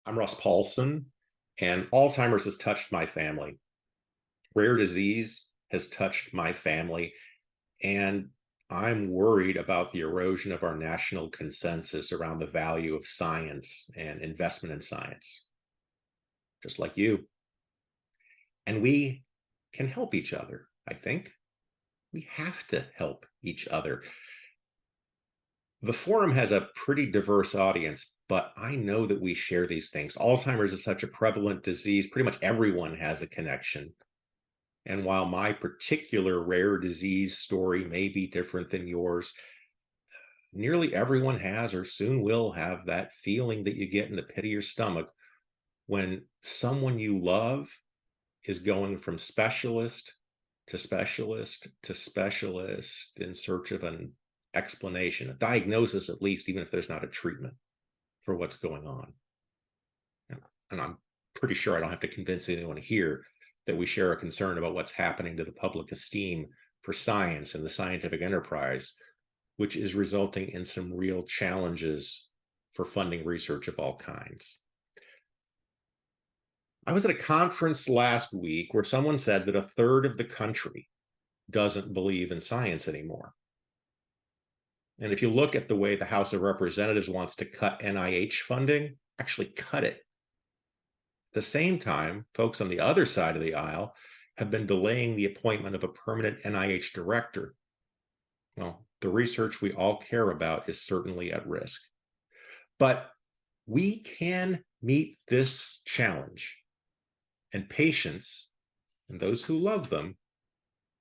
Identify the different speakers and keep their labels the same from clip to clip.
Speaker 1: I'm Russ Paulsen, and Alzheimer's has touched my family. Rare disease has touched my family, and I'm worried about the erosion of our national consensus around the value of science and investment in science, just like you. And we can help each other, I think. We have to help each other. The forum has a pretty diverse audience, but I know that we share these things. Alzheimer's is such a prevalent disease, pretty much everyone has a connection. And while my particular rare disease story may be different than yours, nearly everyone has or soon will have that feeling that you get in the pit of your stomach when someone you love is going from specialist to specialist to specialist in search of an explanation, a diagnosis at least, even if there's not a treatment for what's going on. And I'm pretty sure I don't have to convince anyone here that we share a concern about what's happening to the public esteem for science and the scientific enterprise, which is resulting in some real challenges for funding research of all kinds. I was at a conference last week where someone said that a third of the country doesn't believe in science anymore. And if you look at the way the House of Representatives wants to cut NIH funding, actually cut it. At the same time, folks on the other side of the aisle have been delaying the appointment of a permanent NIH director. Well, the research we all care about is certainly at risk. But we can meet this challenge, and patients and those who love them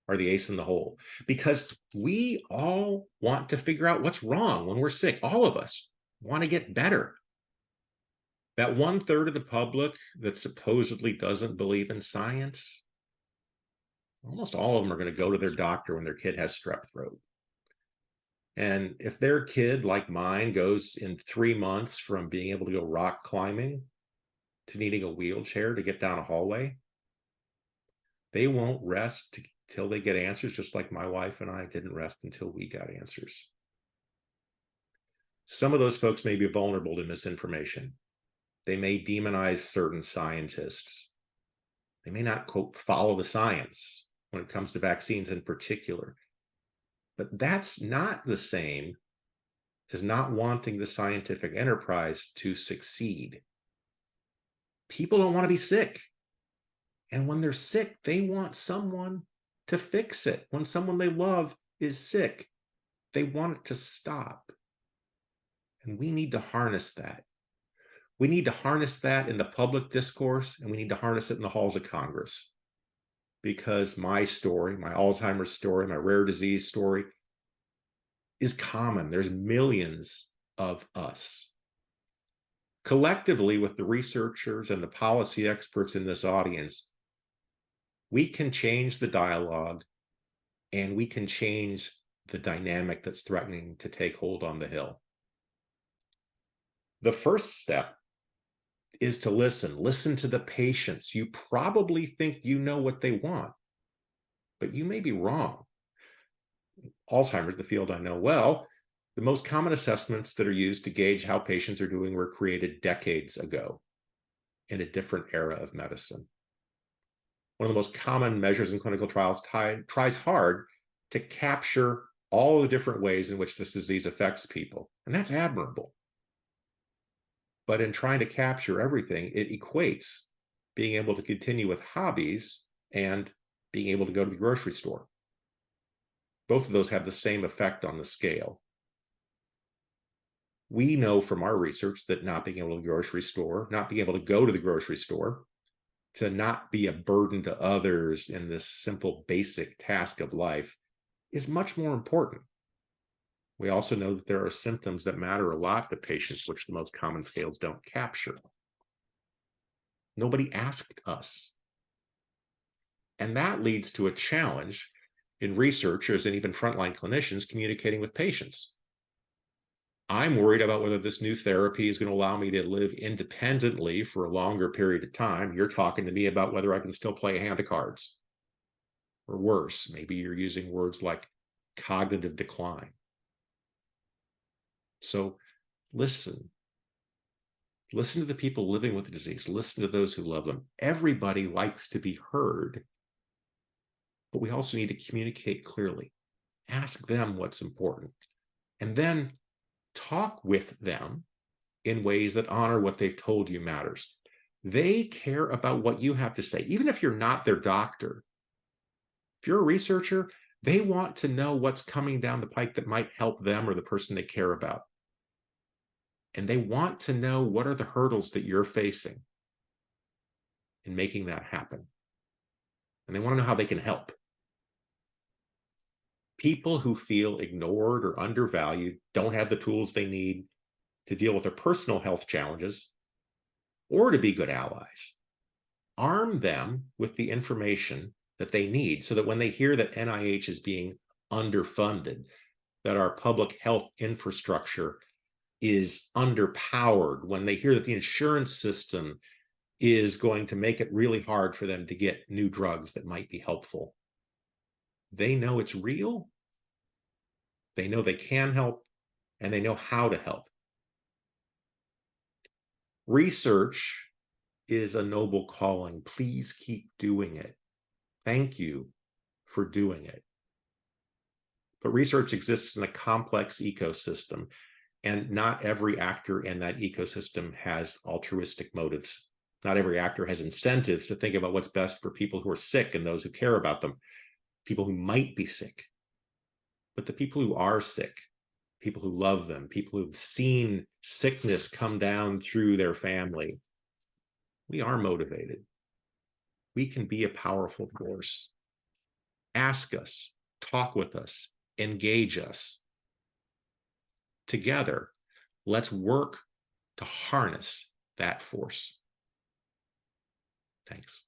Speaker 1: are the ace in the hole, because we all want to figure out what's wrong when we're sick. All of us want to get better. That 1/3 of the public that supposedly doesn't believe in science, almost all of them are going to go to their doctor when their kid has strep throat. And if their kid, like mine, goes in 3 months from being able to go rock climbing to needing a wheelchair to get down a hallway, they won't rest till they get answers, just like my wife and I didn't rest until we got answers. Some of those folks may be vulnerable to misinformation. They may demonize certain scientists. They may not, quote, follow the science when it comes to vaccines in particular. But that's not the same as not wanting the scientific enterprise to succeed. People don't want to be sick. And when they're sick, they want someone to fix it. When someone they love is sick, they want it to stop. And we need to harness that. We need to harness that in the public discourse, and we need to harness it in the halls of Congress. Because my story, my Alzheimer's story, my rare disease story is common. There's millions of us. Collectively, with the researchers and the policy experts in this audience, we can change the dialogue and we can change the dynamic that's threatening to take hold on the Hill. The first step is to listen to the patients. You probably think you know what they want, but you may be wrong. Alzheimer's, the field I know well, the most common assessments that are used to gauge how patients are doing were created decades ago in a different era of medicine. One of the most common measures in clinical trials tries hard to capture all the different ways in which this disease affects people, and that's admirable. But in trying to capture everything, it equates being able to continue with hobbies and being able to go to the grocery store. Both of those have the same effect on the scale. We know from our research that not being able to the grocery store, not being able to go to the grocery store, to not be a burden to others in this simple, basic task of life is much more important. We also know that there are symptoms that matter a lot to patients, which the most common scales don't capture. Nobody asked us. And that leads to a challenge in researchers and even frontline clinicians communicating with patients. I'm worried about whether this new therapy is going to allow me to live independently for a longer period of time. You're talking to me about whether I can still play a hand of cards. Or worse, maybe you're using words like cognitive decline. So listen. Listen to the people living with the disease. Listen to those who love them. Everybody likes to be heard, but we also need to communicate clearly. Ask them what's important, and then talk with them in ways that honor what they've told you matters. They care about what you have to say, even if you're not their doctor. If you're a researcher, they want to know what's coming down the pike that might help them or the person they care about. And they want to know what are the hurdles that you're facing in making that happen. And they want to know how they can help. People who feel ignored or undervalued don't have the tools they need to deal with their personal health challenges or to be good allies. Arm them with the information that they need so that when they hear that NIH is being underfunded, that our public health infrastructure is underpowered, when they hear that the insurance system is going to make it really hard for them to get new drugs that might be helpful, they know it's real, they know they can help, and they know how to help. Research is a noble calling. Please keep doing it. Thank you for doing it. But research exists in a complex ecosystem, and not every actor in that ecosystem has altruistic motives. Not every actor has incentives to think about what's best for people who are sick and those who care about them, people who might be sick. But the people who are sick, people who love them, people who've seen sickness come down through their family, we are motivated. We can be a powerful force. Ask us, talk with us, engage us. Together, let's work to harness that force. Thanks.